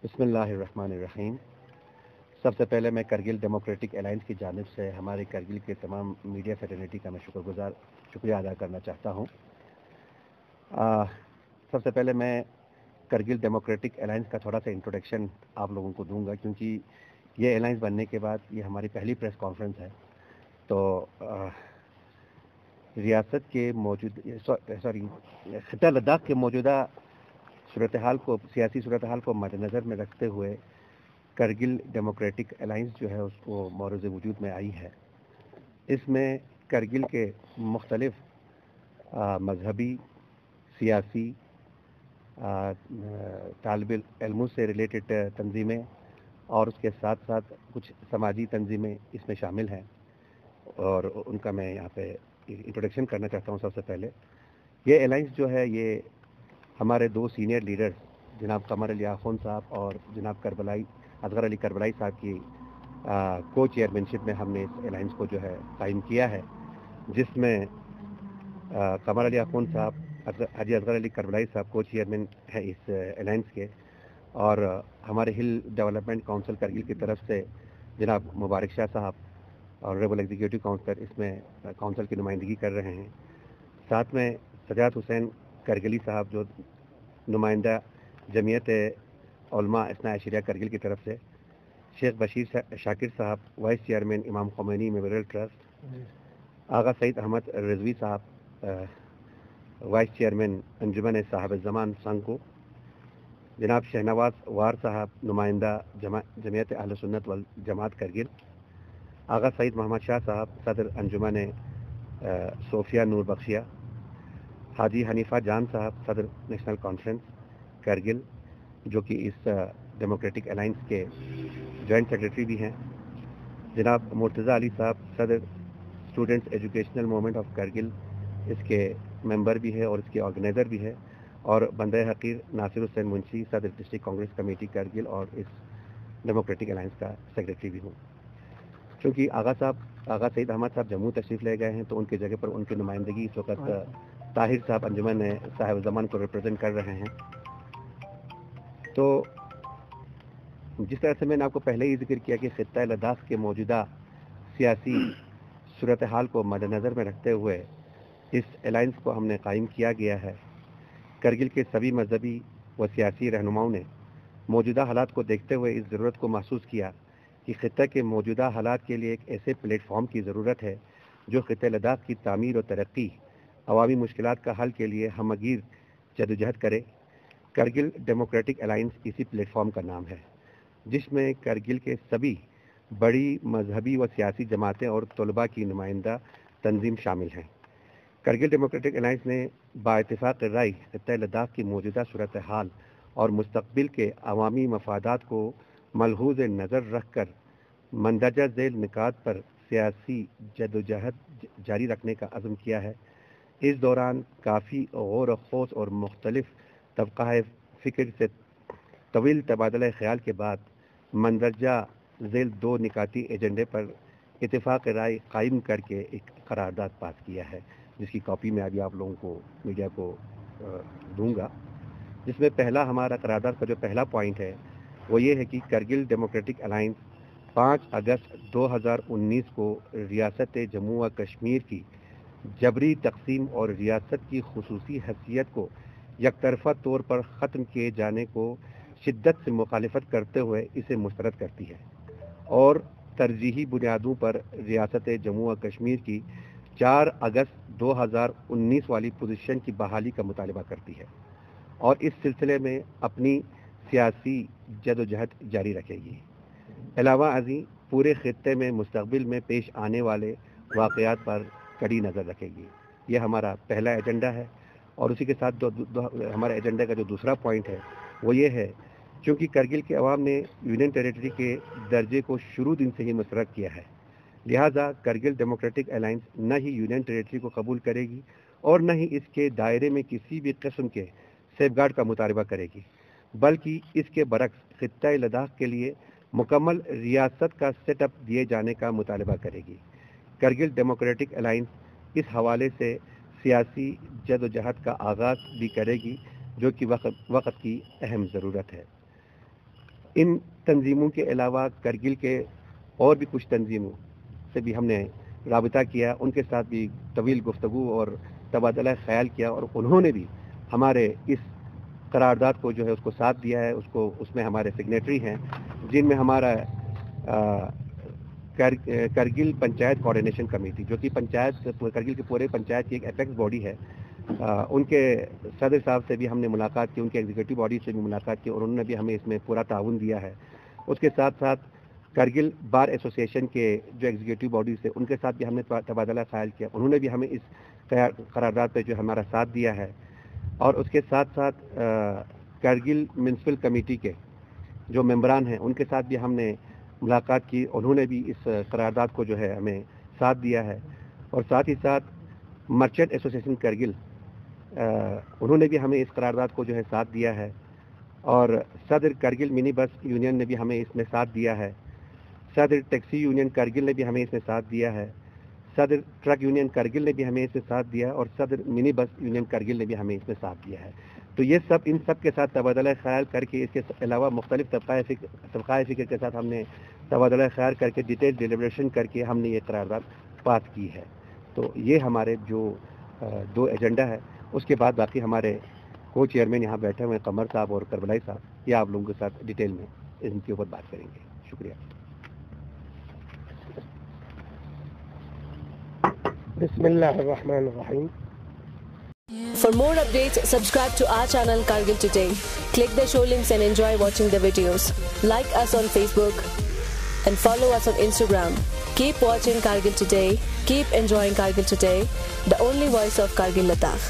بسم اللہ الرحمن الرحیم۔ سب سے پہلے میں کرگل ڈیموکریٹک الائنس کی جانب سے ہمارے کرگل کے تمام میڈیا فیٹرنیٹی کا میں شکریہ ادا کرنا چاہتا ہوں۔ سب سے پہلے میں کرگل ڈیموکریٹک الائنس کا تھوڑا سا انٹروڈکشن آپ لوگوں کو دوں گا، کیونکہ یہ الائنس بننے کے بعد یہ ہماری پہلی پریس کانفرنس ہے۔ تو ریاست کے خطہ لداخ کے موجودہ سیاسی صورتحال کو مد نظر میں رکھتے ہوئے کرگل ڈیموکریٹک الائنس جو ہے اس کو معروض وجود میں آئی ہے۔ اس میں کرگل کے مختلف مذہبی، سیاسی، طالب علموں سے ریلیٹڈ تنظیمیں اور اس کے ساتھ ساتھ کچھ سماجی تنظیمیں اس میں شامل ہیں، اور ان کا میں یہاں پہ انٹروڈکشن کرنا چاہتا ہوں۔ سب سے پہلے یہ الائنس جو ہے یہ ہمارے دو سینئر لیڈرز جناب قمر علی آخوند صاحب اور جناب اصغر علی کربلائی صاحب کی کو چیئرمینشپ میں ہم نے اس الائنس کو جو ہے قائم کیا ہے، جس میں قمر علی آخوند صاحب، حاجی اصغر علی کربلائی صاحب کو چیئرمین ہے اس الائنس کے، اور ہمارے ہل ڈیولپمنٹ کونسل کرگل کی طرف سے جناب مبارک شاہ صاحب اور ریبل ایگزیکٹو کونسلر اس میں کونسل کی نمائندگی کر رہے ہیں۔ ساتھ میں سجاد حسین کرگلی صاحب جو نمائندہ جمعیت علماء اثنا عشریہ کرگل کی طرف سے، شیخ بشیر شاکر صاحب وائس چیئرمین امام خمینی میموریل ٹرسٹ، آغا سعید احمد رضوی صاحب وائس چیئرمین انجمن صاحب الزمان سانکو، جناب شہنواز وار صاحب نمائندہ جمعیت اہل سنت والجماعت کرگل، آغا سعید محمد شاہ صاحب صدر انجمن صوفیہ نور بخشیہ، حاجی حنیفہ جان صاحب صدر نیشنل کانفرنس کرگل جو کہ اس ڈیموکریٹک الائنس کے جوائنٹ سیکرٹری بھی ہیں، جناب مرتضی علی صاحب صدر students educational movement of Kargil اس کے ممبر بھی ہے اور اس کے آرگنائزر بھی ہے، اور بندہ حقیر ناصر حسین منشی صدر ڈسٹرکٹ کانگریس کمیٹی کرگل اور اس ڈیموکریٹک الائنس کا سیکرٹری بھی ہوں۔ چونکہ آغا سعید احمد صاحب جموں تشریف لے گئے ہیں تو ان کی جگہ پر ان کی نمائندگی اس وقت طاہر صاحب انجمن صاحب الزمان کو ریپرزینٹ کر رہے ہیں۔ تو جس طرح سے میں نے آپ کو پہلے ہی ذکر کیا کہ خطہ لداخ کے موجودہ سیاسی صورتحال کو مد نظر میں رکھتے ہوئے اس الائنس کو ہم نے قائم کیا گیا ہے۔ کرگل کے سبھی مذہبی و سیاسی رہنماؤں نے موجودہ حالات کو دیکھتے ہوئے اس ضرورت کو محسوس کیا کہ خطہ کے موجودہ حالات کے لیے ایک ایسے پلیٹ فارم کی ضرورت ہے جو خطہ لداخ کی تعمیر و ترقی، عوامی مشکلات کا حل کے لیے ہمگیر جدوجہد کرے۔ کرگل ڈیموکریٹک الائنس اسی پلیٹ فارم کا نام ہے، جس میں کرگل کے سبھی بڑی مذہبی و سیاسی جماعتیں اور طلباء کی نمائندہ تنظیم شامل ہیں۔ کرگل ڈیموکریٹک الائنس نے با اتفاق رائے خطہ لداخ کی موجودہ صورتحال اور مستقبل کے عوامی مفادات کو ملحوظ نظر رکھ کر مندرجہ ذیل نکات پر سیاسی جدوجہد جاری رکھنے کا عزم کیا ہے۔ اس دوران کافی غور و خوض اور مختلف طبقہ فکر سے طویل تبادلہ خیال کے بعد مندرجہ ذیل دو نکاتی ایجنڈے پر اتفاق رائے قائم کر کے ایک قرارداد پاس کیا ہے، جس کی کاپی میں ابھی آپ لوگوں کو میڈیا کو دوں گا۔ جس میں پہلا ہمارا قرارداد کا جو پہلا پوائنٹ ہے وہ یہ ہے کہ کرگل ڈیموکریٹک الائنس 5 اگست 2019 کو ریاست جموں و کشمیر کی جبری تقسیم اور ریاست کی خصوصی حیثیت کو یک طرفہ طور پر ختم کیے جانے کو شدت سے مخالفت کرتے ہوئے اسے مسترد کرتی ہے، اور ترجیحی بنیادوں پر ریاست جموں و کشمیر کی 4 اگست 2019 والی پوزیشن کی بحالی کا مطالبہ کرتی ہے، اور اس سلسلے میں اپنی سیاسی جدوجہد جاری رکھے گی۔ علاوہ ازیں پورے خطے میں مستقبل میں پیش آنے والے واقعات پر کڑی نظر رکھے گی۔ یہ ہمارا پہلا ایجنڈا ہے، اور اسی کے ساتھ ہمارے ایجنڈے کا جو دوسرا پوائنٹ ہے وہ یہ ہے، چونکہ کرگل کے عوام نے یونین ٹیریٹری کے درجے کو شروع دن سے ہی مسترد کیا ہے، لہٰذا کرگل ڈیموکریٹک الائنس نہ ہی یونین ٹیریٹری کو قبول کرے گی اور نہ ہی اس کے دائرے میں کسی بھی قسم کے سیف گارڈ کا مطالبہ کرے گی، بلکہ اس کے برعکس خطہ لداخ کے لیے مکمل ریاست کا سیٹ اپ دیے جانے کا مطالبہ کرے گی۔ کرگل ڈیموکریٹک الائنس اس حوالے سے سیاسی جدوجہد کا آغاز بھی کرے گی، جو کہ وقت کی اہم ضرورت ہے۔ ان تنظیموں کے علاوہ کرگل کے اور بھی کچھ تنظیموں سے بھی ہم نے رابطہ کیا، ان کے ساتھ بھی طویل گفتگو اور تبادلہ خیال کیا، اور انہوں نے بھی ہمارے اس قرارداد کو جو ہے اس کو ساتھ دیا ہے. اس میں ہمارے سگنیٹری ہیں، جن میں ہمارا کرگل پنچایت کوآرڈینیشن کمیٹی، جو کہ کرگل کے پورے پنچایت کی ایک اپیکس باڈی ہے، ان کے صدر صاحب سے بھی ہم نے ملاقات کی، ان کے ایگزیکٹو باڈی سے بھی ملاقات کی، اور انہوں نے بھی ہمیں اس میں پورا تعاون دیا ہے. اس کے ساتھ ساتھ کرگل بار ایسوسیشن کے جو ایگزیکٹو باڈیز ہیں ان کے ساتھ بھی ہم نے تبادلہ خیال کیا، انہوں نے بھی ہمیں اس قرارداد پہ جو ہمارا ساتھ دیا ہے. اور اس کے ساتھ ساتھ کرگل میونسپل کمیٹی کے جو ممبران ہیں ان کے ساتھ بھی ہم نے ملاقات کی، انہوں نے بھی اس قرارداد کو جو ہے ہمیں ساتھ دیا ہے. اور ساتھ ہی ساتھ مرچنٹ ایسوسیشن کرگل، انہوں نے بھی ہمیں اس قرارداد کو جو ہے ساتھ دیا ہے. اور صدر کرگل منی بس یونین نے بھی ہمیں اس میں ساتھ دیا ہے. صدر ٹیکسی یونین کرگل نے بھی ہمیں اس میں ساتھ دیا ہے. صدر ٹرک یونین کرگل نے بھی ہمیں اس میں ساتھ دیا ہے، اور صدر منی بس یونین کرگل نے بھی ہمیں اس میں ساتھ دیا ہے. تو یہ سب ان سب کے ساتھ تبادلہ خیال کر کے، اس کے علاوہ مختلف طبقۂ فکر کے ساتھ ہم نے تبادلہ خیال کر کے ڈیٹیل ڈیلیبریشن کر کے ہم نے یہ قرارداد پاس کی ہے. تو یہ ہمارے جو 2 ایجنڈا ہے. اس کے بعد باقی ہمارے کو چیئرمین یہاں بیٹھے ہوئے ہیں، قمر صاحب اور کربلائی صاحب، یہ آپ لوگوں کے ساتھ ڈیٹیل میں ان کے اوپر بات کریں گے. شکریہ. بسم اللہ الرحمن الرحیم. For more updates, subscribe to our channel Kargil Today. Click the show links and enjoy watching the videos. Like us on Facebook and follow us on Instagram. Keep watching Kargil Today. Keep enjoying Kargil Today, the only voice of Kargil Ladakh.